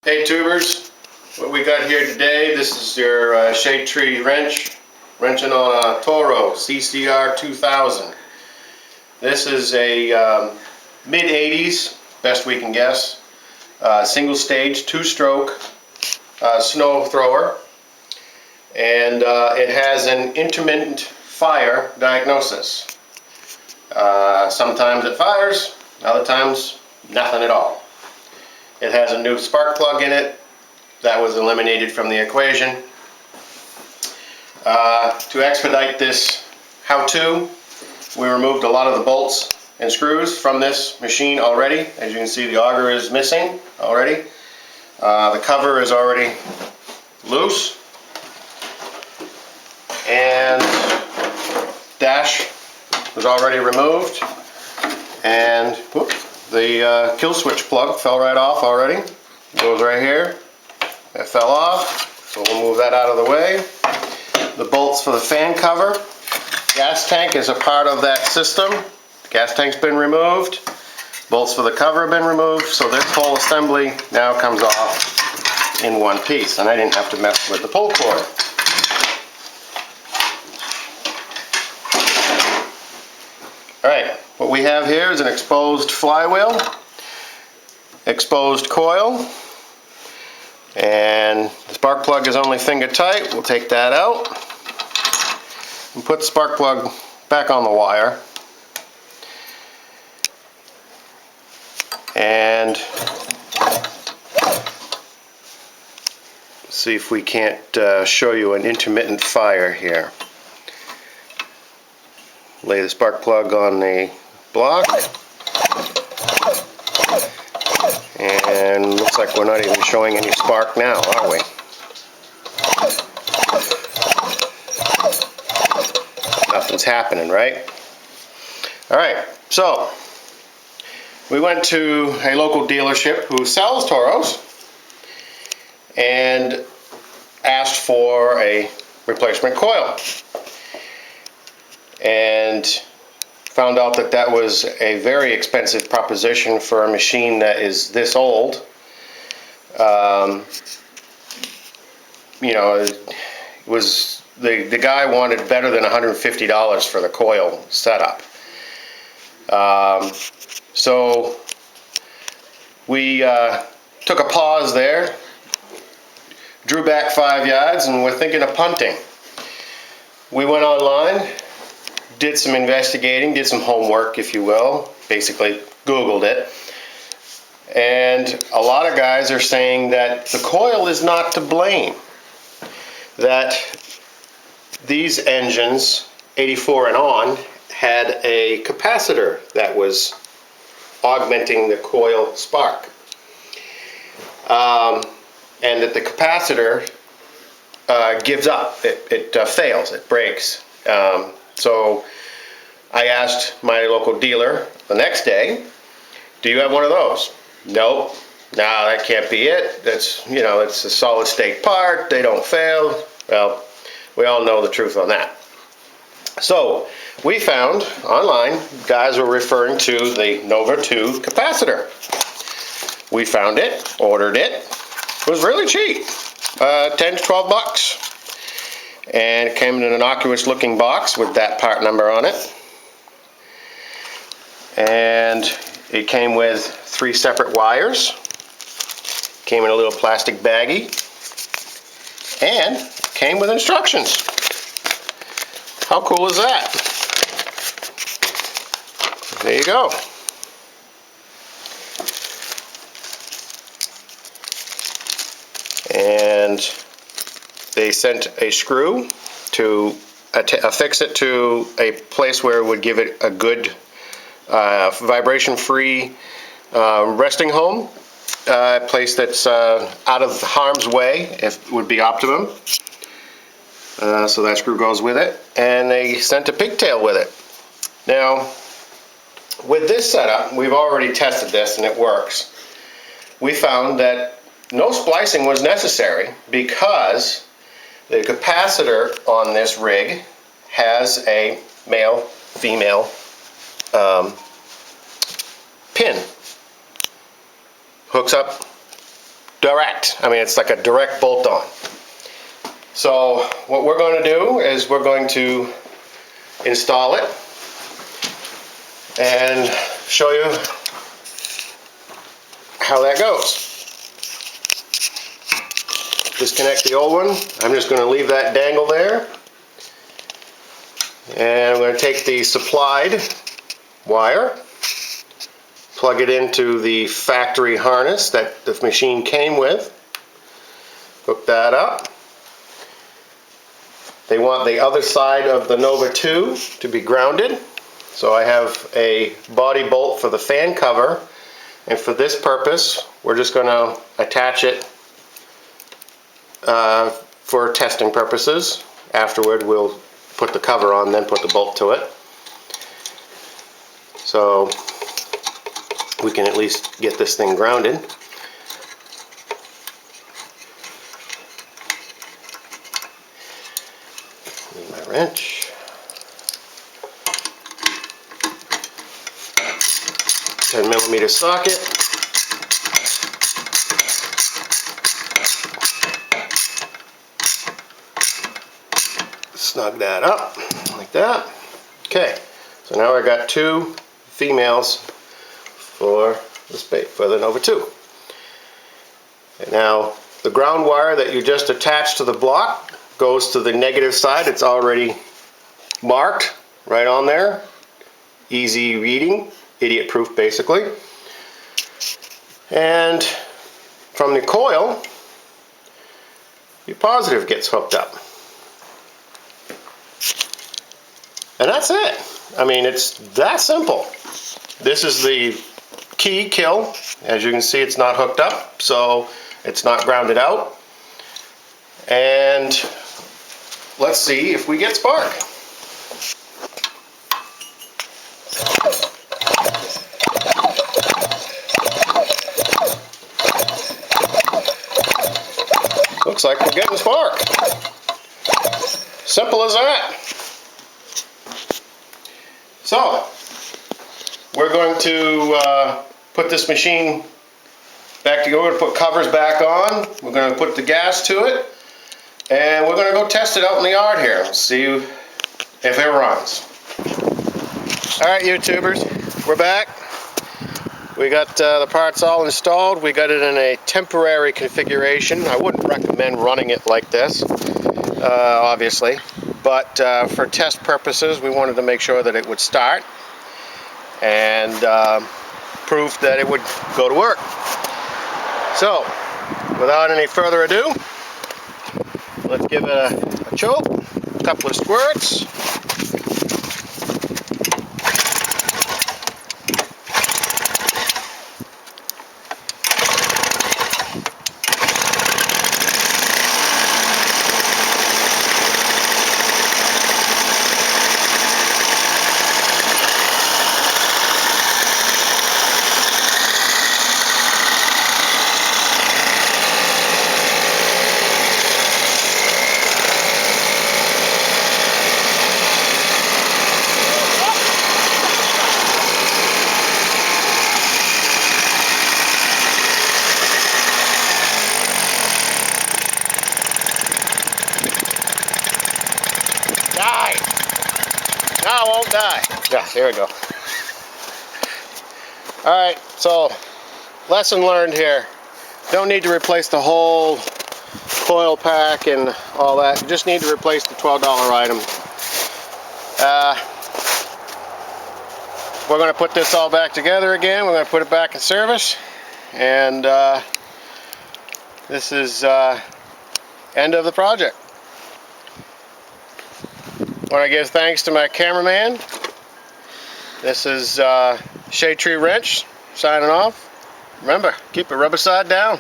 Hey tubers, what we got here today, this is your shade tree wrench, wrenching on a Toro ccr2000. This is a mid-80s, best we can guess, single stage, two-stroke snow thrower, and it has an intermittent fire diagnosis. Sometimes it fires, other times nothing at all. It has a new spark plug in it. That was eliminated from the equation. To expedite this how-to, we removed a lot of the bolts and screws from this machine already. As you can see, the auger is missing already. The cover is already loose. And dash was already removed. And whoop, the kill switch plug fell right off already. It goes right here. It fell off, so we'll move that out of the way. The bolts for the fan cover. Gas tank is a part of that system. The gas tank's been removed. Bolts for the cover have been removed, so this whole assembly now comes off in one piece, and I didn't have to mess with the pull cord. Alright, what we have here is an exposed flywheel, exposed coil, and the spark plug is only finger tight. We'll take that out and put the spark plug back on the wire. And see if we can't show you an intermittent fire here. Lay the spark plug on the block, and looks like we're not even showing any spark now, are we? Nothing's happening, right? Alright, so we went to a local dealership who sells Toros and asked for a replacement coil, and found out that that was a very expensive proposition for a machine that is this old. You know, it was the guy wanted better than $150 for the coil setup. So we took a pause there, drew back 5 yards, and we're thinking of punting. We went online, did some investigating, did some homework, if you will, basically Googled it, and a lot of guys are saying that the coil is not to blame, that these engines, 84 and on, had a capacitor that was augmenting the coil spark, and that the capacitor gives up, it fails, it breaks. So I asked my local dealer the next day, do you have one of those? Nope. No, that can't be it. That's, you know, it's a solid state part. They don't fail. Well, we all know the truth on that. So we found online, guys were referring to the Nova 2 capacitor. We found it, ordered it. It was really cheap, 10 to 12 bucks. And it came in an innocuous looking box with that part number on it. And it came with 3 separate wires. Came in a little plastic baggie. And came with instructions. How cool is that? There you go. And they sent a screw to affix it to a place where it would give it a good vibration-free resting home. A place that's out of harm's way, if would be optimum. So that screw goes with it. And they sent a pigtail with it. Now, with this setup, we've already tested this and it works. We found that no splicing was necessary because the capacitor on this rig has a male-female pin. Hooks up direct. I mean, it's like a direct bolt on. So what we're going to do is we're going to install it and show you how that goes. Disconnect the old one. I'm just going to leave that dangle there. And I'm going to take the supplied wire, plug it into the factory harness that the machine came with, hook that up. They want the other side of the Nova 2 to be grounded. So I have a body bolt for the fan cover, and for this purpose we're just going to attach it for testing purposes. Afterward we'll put the cover on, then put the bolt to it. So we can at least get this thing grounded. Need my wrench. 10mm socket. Snug that up like that. Okay, so now I got two females for the Nova 2. And now the ground wire that you just attached to the block goes to the negative side. It's already marked right on there. Easy reading, idiot proof basically. And from the coil, your positive gets hooked up. And that's it. I mean, it's that simple. This is the key kill. As you can see, it's not hooked up, so it's not grounded out. And let's see if we get spark. Looks like we're getting spark. Simple as that. So, we're going to put this machine back together. We're going to put covers back on. We're going to put the gas to it. And we're going to go test it out in the yard here. See if it runs. Alright, YouTubers, we're back. We got the parts all installed. We got it in a temporary configuration. I wouldn't recommend running it like this, obviously. But for test purposes, we wanted to make sure that it would start and proof that it would go to work. So, without any further ado, let's give it a choke, a couple of squirts. No, it won't die. Yeah, here we go. Alright, so lesson learned here. Don't need to replace the whole coil pack and all that. You just need to replace the $12 item. We're going to put this all back together again. We're going to put it back in service. And this is end of the project. I want to give thanks to my cameraman. This is Shade Tree Wrench signing off. Remember, keep it rubber side down.